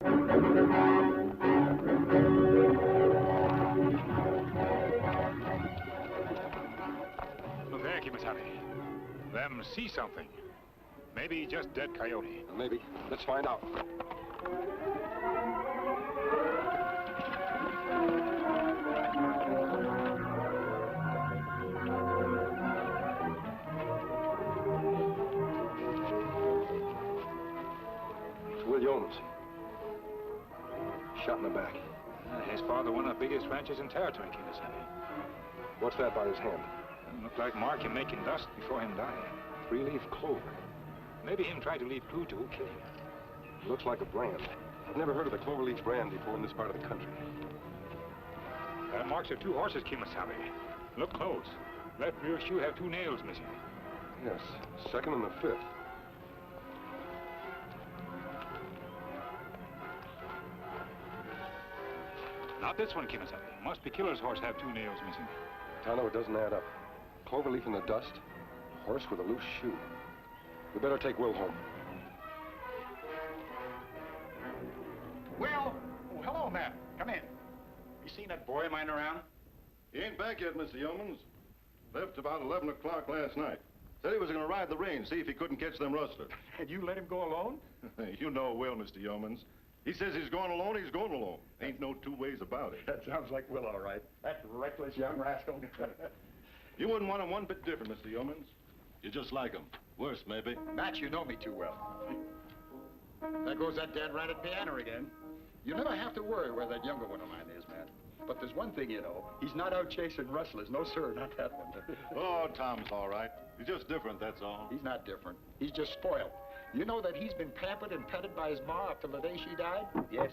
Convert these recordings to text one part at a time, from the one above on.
Look there, Kemo Sabe. Them see something. Maybe just dead coyote. Maybe. Let's find out. It's Will Yeomans. Shot in the back. His father, one of the biggest ranchers in territory, Kemo Sabe. What's that by his hand? Looked like mark him making dust before him dying. Three-leaf clover. Maybe him try to leave clue to who killed him. Looks like a brand. I've never heard of the cloverleaf brand before in this part of the country. Marks are two horses, Kemo Sabe. Look close. Left rear shoe have two nails missing. Yes, second and the fifth. Not this one, Kemo Sabe. Must be killer's horse have two nails missing. Tonto, it doesn't add up. Cloverleaf in the dust, horse with a loose shoe. We better take Will home. Will! Oh, hello, Matt. Come in. You seen that boy of mine around? He ain't back yet, Mr. Yeomans. Left about 11 o'clock last night. Said he was going to ride the range, see if he couldn't catch them rustlers. And you let him go alone? You know Will, Mr. Yeomans. He says he's going alone, he's going alone. Ain't no two ways about it. That sounds like Will, all right. That reckless young rascal. You wouldn't want him one bit different, Mr. Yeomans. You're just like him. Worse, maybe. Matt, you know me too well. There goes that dead rat at piano again. You never have to worry where that younger one of mine is, Matt. But there's one thing you know. He's not out chasing rustlers. No, sir, not that one. Oh, Tom's all right. He's just different, that's all. He's not different. He's just spoiled. You know that he's been pampered and petted by his ma up till the day she died? Yes.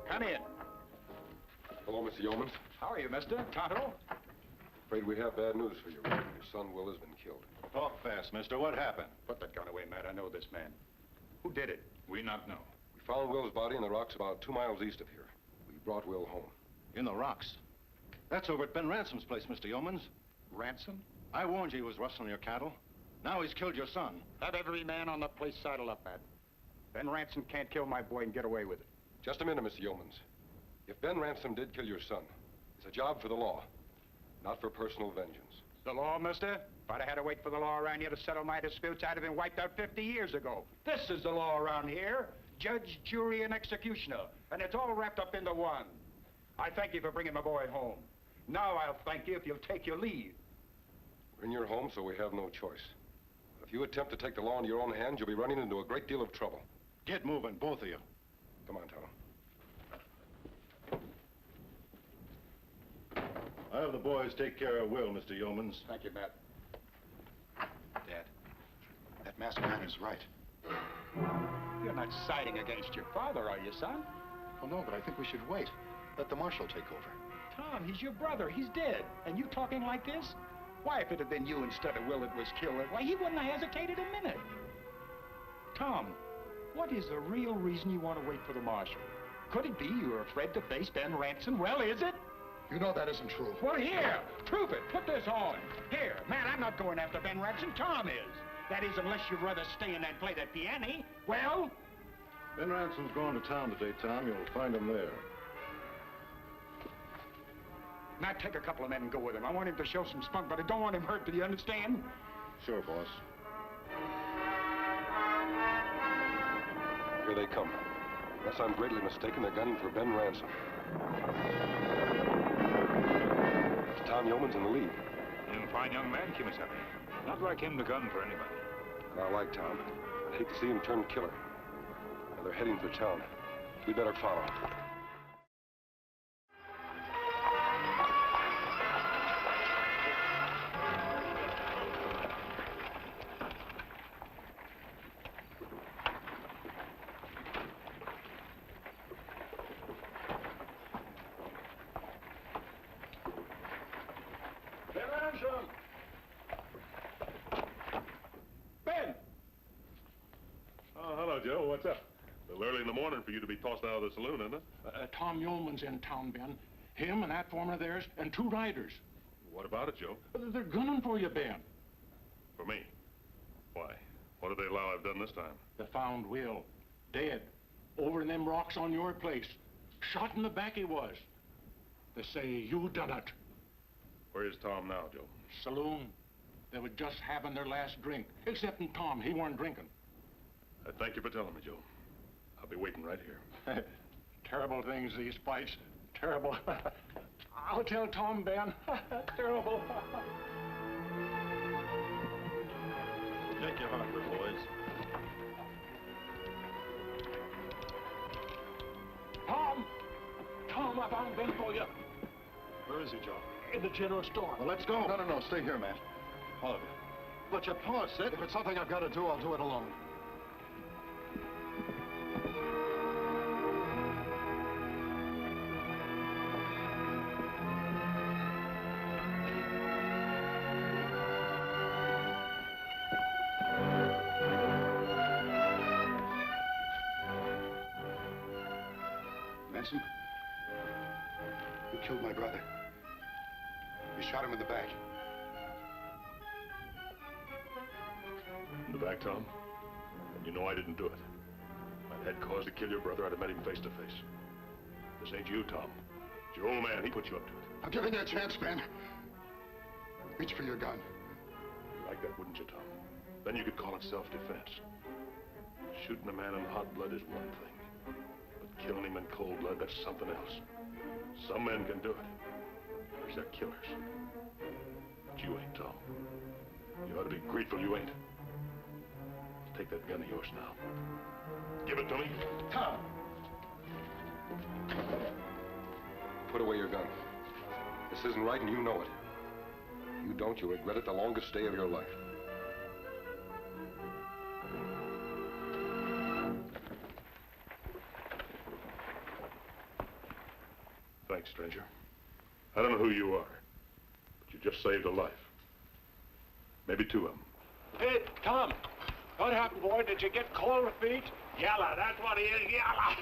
Come in. Hello, Mr. Yeomans. How are you, mister? Tonto? Afraid we have bad news for you. Your son, Will, has been killed. Talk fast, mister. What happened? Put that gun away, Matt. I know this man. Who did it? We not know. We found Will's body in the rocks about 2 miles east of here. We brought Will home. In the rocks. That's over at Ben Ransom's place, Mr. Yeomans. Ransom? I warned you he was rustling your cattle. Now he's killed your son. Have every man on the place saddle up, Matt. Ben Ransom can't kill my boy and get away with it. Just a minute, Mr. Yeomans. If Ben Ransom did kill your son, it's a job for the law, not for personal vengeance. The law, mister? If I'd have had to wait for the law around here to settle my disputes, I'd have been wiped out 50 years ago. This is the law around here. Judge, jury, and executioner. And it's all wrapped up into one. I thank you for bringing my boy home. Now I'll thank you if you'll take your leave. We're in your home, so we have no choice. If you attempt to take the law into your own hands, you'll be running into a great deal of trouble. Get moving, both of you. Come on, Tonto. I have the boys take care of Will, Mr. Yeomans. Thank you, Matt. Dad, that masked man is right. You're not siding against your father, are you, son? Well, no, but I think we should wait. Let the marshal take over. Tom, he's your brother. He's dead. And you talking like this? Why, if it had been you instead of Will that was killed, why, he wouldn't have hesitated a minute. Tom, what is the real reason you want to wait for the marshal? Could it be you're afraid to face Ben Ransom? Well, is it? You know that isn't true. Well, here, prove it. Put this on. Here, man, I'm not going after Ben Ransom. Tom is. That is, unless you'd rather stay in and play that piano. Well? Ben Ransom's going to town today, Tom. You'll find him there. Now, take a couple of men and go with him. I want him to show some spunk, but I don't want him hurt. Do you understand? Sure, boss. Here they come. Unless I'm greatly mistaken, they're gunning for Ben Ransom. It's Tom Yeomans in the lead. Him fine young man, Kemo Sabe. Not like him to gun for anybody. And I like Tom. I'd hate to see him turn killer. Now they're heading for town. We better follow. Joe, what's up? A little early in the morning for you to be tossed out of the saloon, isn't it? Tom Yeoman's in town, Ben. Him and that foreman of theirs and 2 riders. What about it, Joe? They're gunning for you, Ben. For me? Why? What did they allow I've done this time? They found Will dead moving them rocks on your place. Shot in the back he was. They say you done it. Where is Tom now, Joe? Saloon. They were just having their last drink. Excepting Tom, he weren't drinking. Thank you for telling me, Joe. I'll be waiting right here. Terrible things, these fights. Terrible. I'll tell Tom, Ben. Terrible. Take your heart, little boys. Tom! Tom, I found Ben for you. Where is he, Joe? In the general store. Well, let's go. No, stay here, Matt. All of you. But your paw said if it's something I've got to do, I'll do it alone. Benson, you killed my brother. You shot him in the back. In the back, Tom? And you know I didn't do it. If I had cause to kill your brother, I'd have met him face to face. This ain't you, Tom. It's your old man. He put you up to it. I'm giving you a chance, Ben. Reach for your gun. You'd like that, wouldn't you, Tom? Then you could call it self-defense. Shooting a man in hot blood is one thing. But killing him in cold blood, that's something else. Some men can do it. Others are killers. But you ain't, Tom. You ought to be grateful you ain't. Take that gun of yours now. Give it to me. Tom! Put away your gun. This isn't right and you know it. If you don't, you'll regret it the longest day of your life. Thanks, stranger. I don't know who you are, but you just saved a life. Maybe two of them. Hey, Tom. What happened, boy? Did you get cold feet? Yalla, that's what he is, yalla.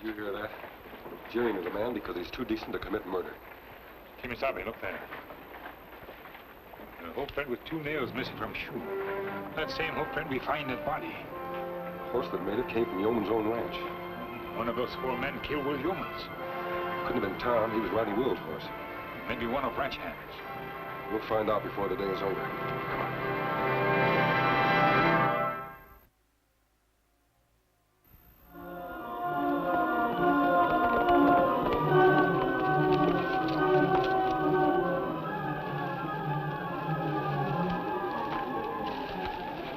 You hear that? Jeering at a man because he's too decent to commit murder. Kemo Sabe, look there. A hoof print with 2 nails missing from shoe. That same hoof print we find in the body. The horse that made it came from Yeoman's own ranch. One of those 4 men killed Will Yeoman's. Couldn't have been Tom. He was riding Will's horse. Maybe one of ranch hands. We'll find out before the day is over. Come on.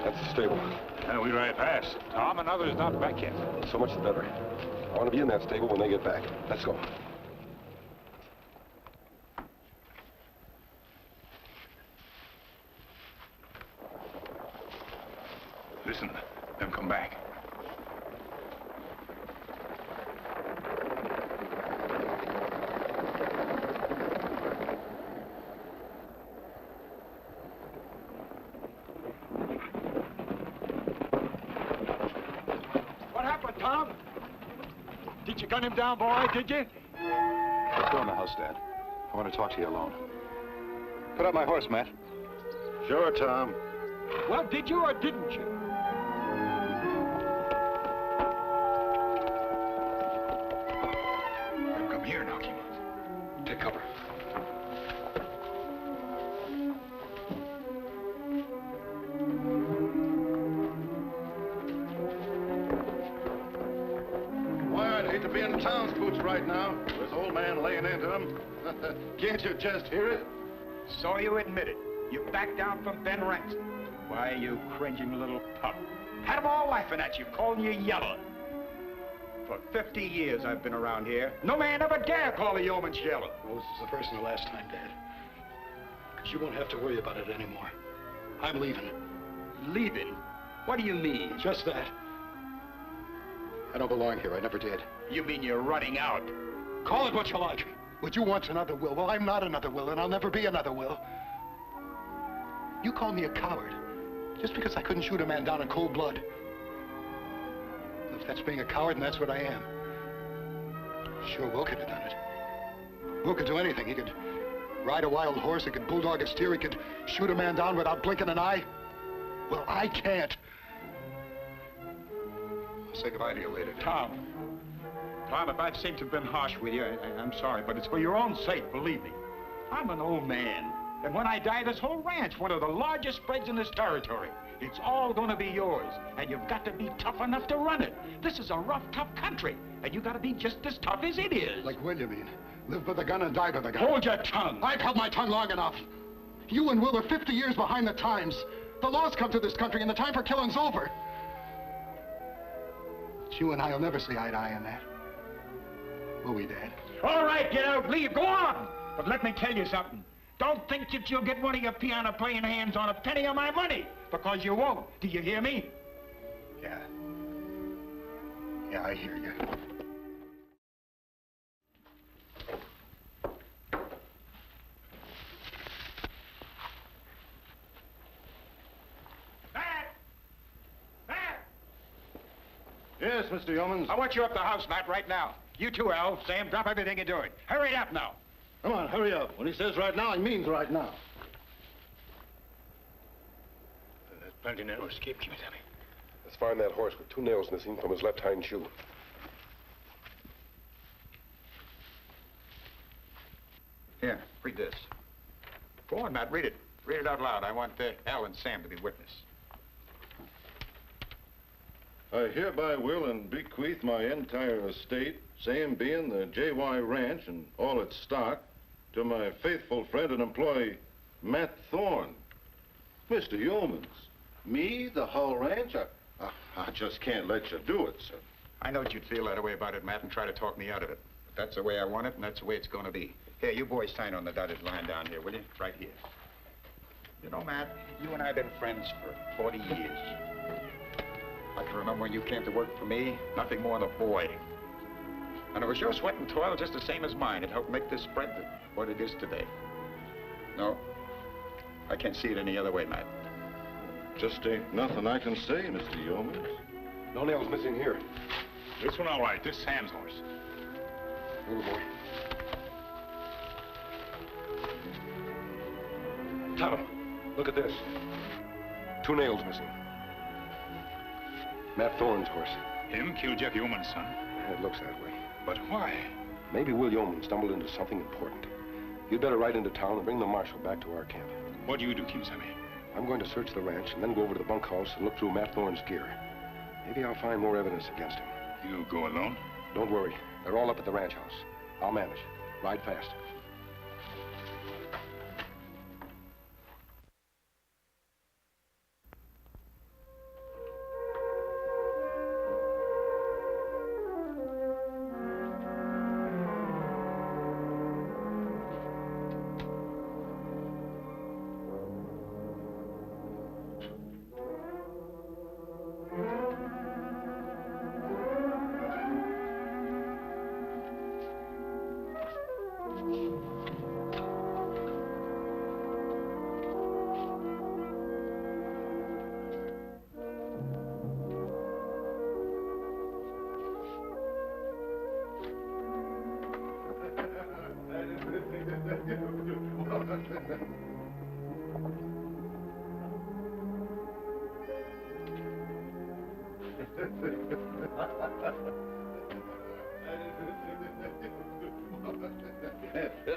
That's the stable. And we ride past. Tom and others not back yet. So much the better. I want to be in that stable when they get back. Let's go. Listen, them come back. What happened, Tom? Did you gun him down, boy, did you? Let's go in the house, Dad. I want to talk to you alone. Put up my horse, Matt. Sure, Tom. Well, did you or didn't you? Come here now, Kemo. Take cover. Boy, I'd hate to be in Tom's boots right now. This old man laying into him. Can't you just hear it? So you admit it. You backed down from Ben Ransom. Why, you cringing little pup. Had 'em all laughing at you, calling you yellow. For 50 years I've been around here. No man ever dare call a yeoman's yellow. Well, this is the first and the last time, Dad. Because you won't have to worry about it anymore. I'm leaving. Leaving? What do you mean? Just that. I don't belong here. I never did. You mean you're running out? Call it what you like. Would you want another Will? Well, I'm not another Will, and I'll never be another Will. You call me a coward just because I couldn't shoot a man down in cold blood. If that's being a coward, then that's what I am. Sure, Will could have done it. Will could do anything. He could Ride a wild horse, he could bulldog a steer, he could shoot a man down without blinking an eye. Well, I can't. I'll say goodbye to you later. Tom, if I've seemed to have been harsh with you, I'm sorry, but it's for your own sake, believe me. I'm an old man, and when I die, this whole ranch, one of the largest spreads in this territory, it's all gonna be yours, and you've got to be tough enough to run it. This is a rough, tough country, and you gotta be just as tough as it is. Like Will, you mean? Live by the gun and die by the gun. Hold your tongue. I've held my tongue long enough. You and Will are 50 years behind the times. The law's come to this country, and the time for killing's over. But you and I will never see eye to eye on that. Will we, Dad? All right, get out, leave, go on. But let me tell you something. Don't think that you'll get one of your piano-playing hands on a penny of my money, because you won't. Do you hear me? Yeah. Yeah, I hear you. Yes, Mr. Yeomans. I want you up the house, Matt, right now. You too, Al. Sam, drop everything you're doing. Hurry up now. Come on, hurry up. When he says right now, he means right now. There's plenty narrow escape, Kemo Sabe. Let's find that horse with 2 nails missing from his left hind shoe. Here, read this. Go on, Matt, read it. Read it out loud. I want Al and Sam to be witness. I hereby will and bequeath my entire estate, same being the J.Y. Ranch and all its stock, to my faithful friend and employee, Matt Thorne. Mr. Yeomans, me, the whole ranch? I just can't let you do it, sir. I know you'd feel that way about it, Matt, and try to talk me out of it. But that's the way I want it, and that's the way it's going to be. Here, you boys sign on the dotted line down here, will you? Right here. You know, Matt, you and I have been friends for 40 years. I can remember when you came to work for me, nothing more than a boy. And it was your sweat and toil just the same as mine. It helped make this spread what it is today. No, I can't see it any other way, Matt. Just ain't nothing I can say, Mr. Yeomans. No nails missing here. This one all right. This Sam's horse. Move, boy. Tonto, look at this. 2 nails missing. Matt Thorne's horse. Him killed Jeff Yeoman's son. It looks that way. But why? Maybe Will Yeoman stumbled into something important. You'd better ride into town and bring the marshal back to our camp. What do you do, Kemo Sabe? I'm going to search the ranch and then go over to the bunkhouse and look through Matt Thorne's gear. Maybe I'll find more evidence against him. You go alone? Don't worry. They're all up at the ranch house. I'll manage. Ride fast.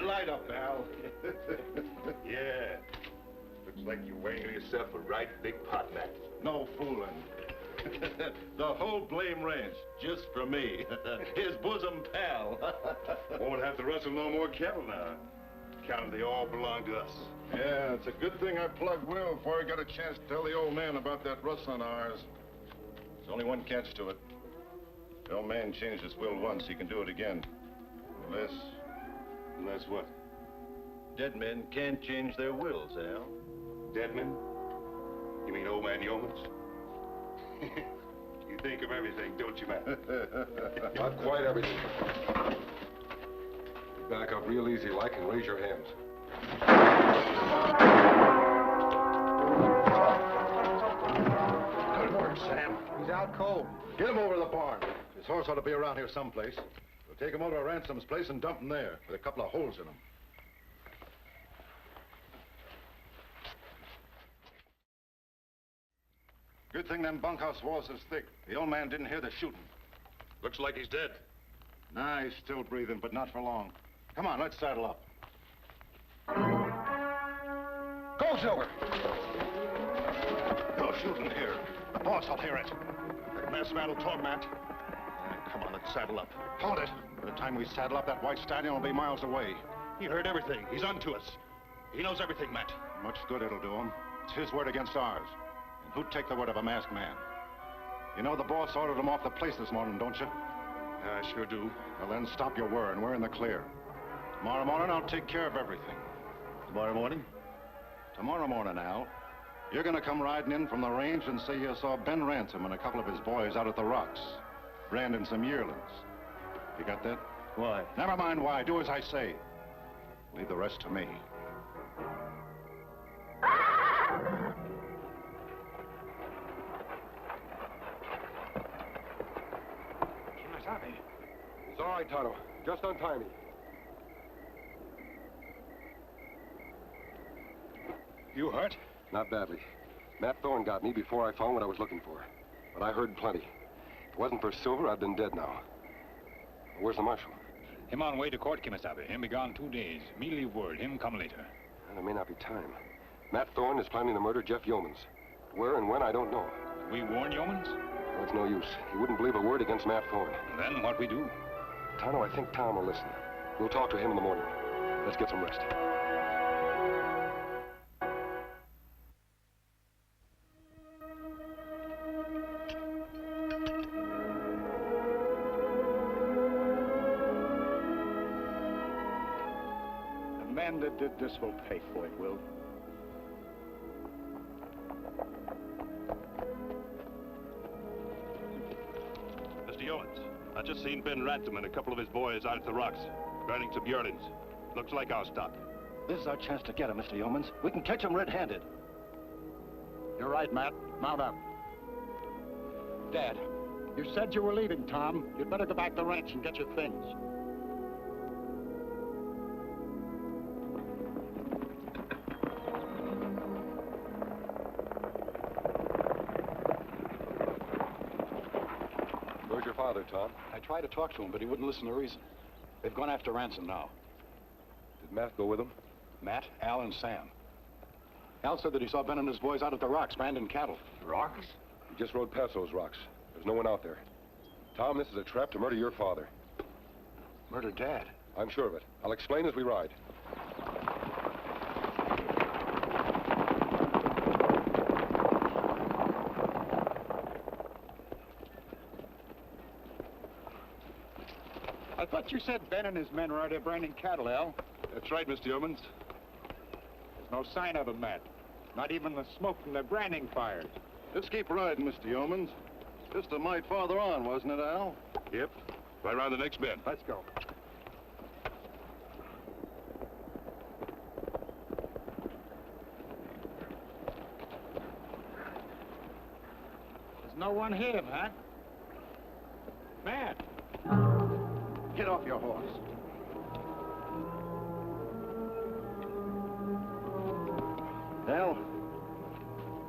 Light up, Al. Yeah. Looks like you're weighing yourself a right big pot, Matt. No fooling. The whole blame ranch, just for me. His bosom pal. Won't have to rustle no more cattle now. Count they all belong to us. Yeah, it's a good thing I plugged Will before I got a chance to tell the old man about that rustling of ours. There's only one catch to it. The old man changed his will once, he can do it again. Unless what? Dead men can't change their wills, Al. Dead men? You mean old man Yeomans? You think of everything, don't you, Matt? Not quite everything. Back up real easy like and raise your hands. Good work, Sam. He's out cold. Get him over to the barn. His horse ought to be around here someplace. We'll take him over to Ransom's place and dump him there with a couple of holes in him. Good thing them bunkhouse walls is thick. The old man didn't hear the shooting. Looks like he's dead. Nah, he's still breathing, but not for long. Come on, let's saddle up. Go, Silver! No shooting here. The boss will hear it. That masked man will talk, Matt. Come on, let's saddle up. Hold it. By the time we saddle up, that white stallion will be miles away. He heard everything. He's onto us. He knows everything, Matt. Much good it'll do him. It's his word against ours. And who'd take the word of a masked man? You know the boss ordered him off the place this morning, don't you? Yeah, I sure do. Well, then stop your whirring. We're in the clear. Tomorrow morning, I'll take care of everything. Tomorrow morning? Tomorrow morning, Al. You're gonna come riding in from the range and say you saw Ben Ransom and a couple of his boys out at the rocks, branding some yearlings. You got that? Why? Never mind why. Do as I say. Leave the rest to me. Kemo Sabe. It's all right, Tonto. Just untie me. You hurt? Not badly. Matt Thorne got me before I found what I was looking for. But I heard plenty. If it wasn't for Silver, I'd been dead now. Where's the marshal? Him on way to court, Kemo Sabe. Him be gone 2 days. Me leave word. Him come later. There may not be time. Matt Thorne is planning to murder Jeff Yeomans. Where and when, I don't know. We warn Yeomans? Well, it's no use. He wouldn't believe a word against Matt Thorne. Then what we do? Tonto, I think Tom will listen. We'll talk to him in the morning. Let's get some rest. The man that did this will pay for it, Will. Mr. Yeomans, I just seen Ben Ransom and a couple of his boys out at the rocks, burning some yearlings. Looks like our stock. This is our chance to get him, Mr. Yeomans. We can catch him red-handed. You're right, Matt. Mount up. Dad, you said you were leaving, Tom. You'd better go back to the ranch and get your things. Where's your father, Tom? I tried to talk to him, but he wouldn't listen to reason. They've gone after Ransom now. Did Matt go with him? Matt, Al, and Sam. Al said that he saw Ben and his boys out at the rocks, branding cattle. Rocks? He just rode past those rocks. There's no one out there. Tom, this is a trap to murder your father. Murdered Dad. I'm sure of it. I'll explain as we ride. I thought you said Ben and his men were out there branding cattle, Al. That's right, Mr. Yeomans. There's no sign of them, Matt. Not even the smoke from their branding fires. Let's keep riding, Mr. Yeomans. Just a mite farther on, wasn't it, Al? Yep. Right around the next bend. Let's go. There's no one here, Matt. Matt! Get off your horse. Al,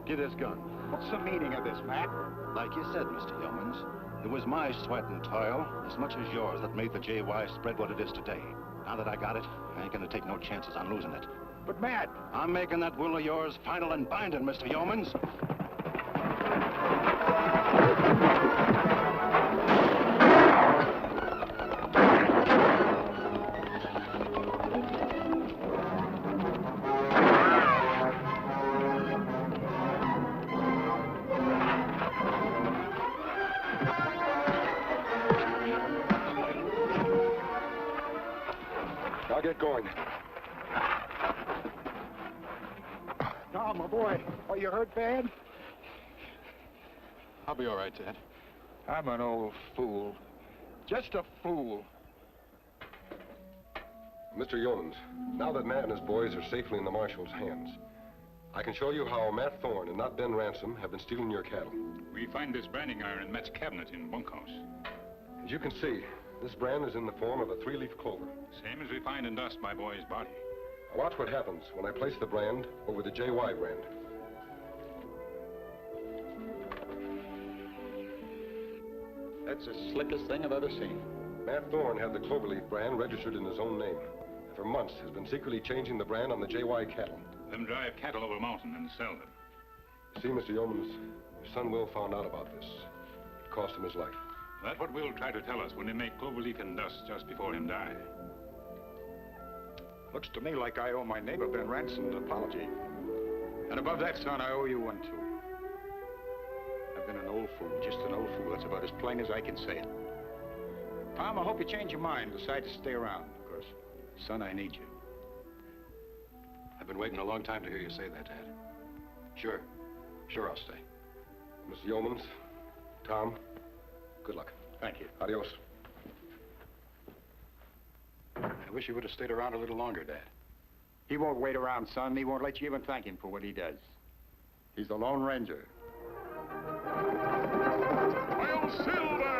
get his gun. What's the meaning of this, Matt? Like you said, Mr. Yeomans, it was my sweat and toil, as much as yours, that made the JY spread what it is today. Now that I got it, I ain't gonna take no chances on losing it. But, Matt... I'm making that will of yours final and binding, Mr. Yeomans. I'll get going. Tom, my boy. Are you hurt bad? I'll be all right, Dad. I'm an old fool. Just a fool. Mr. Yeomans, now that Matt and his boys are safely in the marshal's hands, I can show you how Matt Thorne and not Ben Ransom have been stealing your cattle. We find this branding iron in Matt's cabinet in bunkhouse. As you can see, this brand is in the form of a 3-leaf clover. Same as we find in dust my boy's body. Now watch what happens when I place the brand over the JY brand. That's the slickest thing I've ever seen. Matt Thorne had the Cloverleaf brand registered in his own name. And for months has been secretly changing the brand on the JY cattle. Them drive cattle over mountain and sell them. You see, Mr. Yeomans, your son Will found out about this. It cost him his life. That's what Will tried to tell us when they make Cloverleaf and dust just before him die. Looks to me like I owe my neighbor Ben Ransom an apology. And above that, son, I owe you one, too. I've been an old fool, just an old fool. That's about as plain as I can say it. Tom, I hope you change your mind, decide to stay around, because, son, I need you. I've been waiting a long time to hear you say that, Dad. Sure. Sure, I'll stay. Mr. Yeomans, Tom, good luck. Thank you. Adios. I wish you would have stayed around a little longer, Dad. He won't wait around, son. He won't let you even thank him for what he does. He's the Lone Ranger. I'll Silver!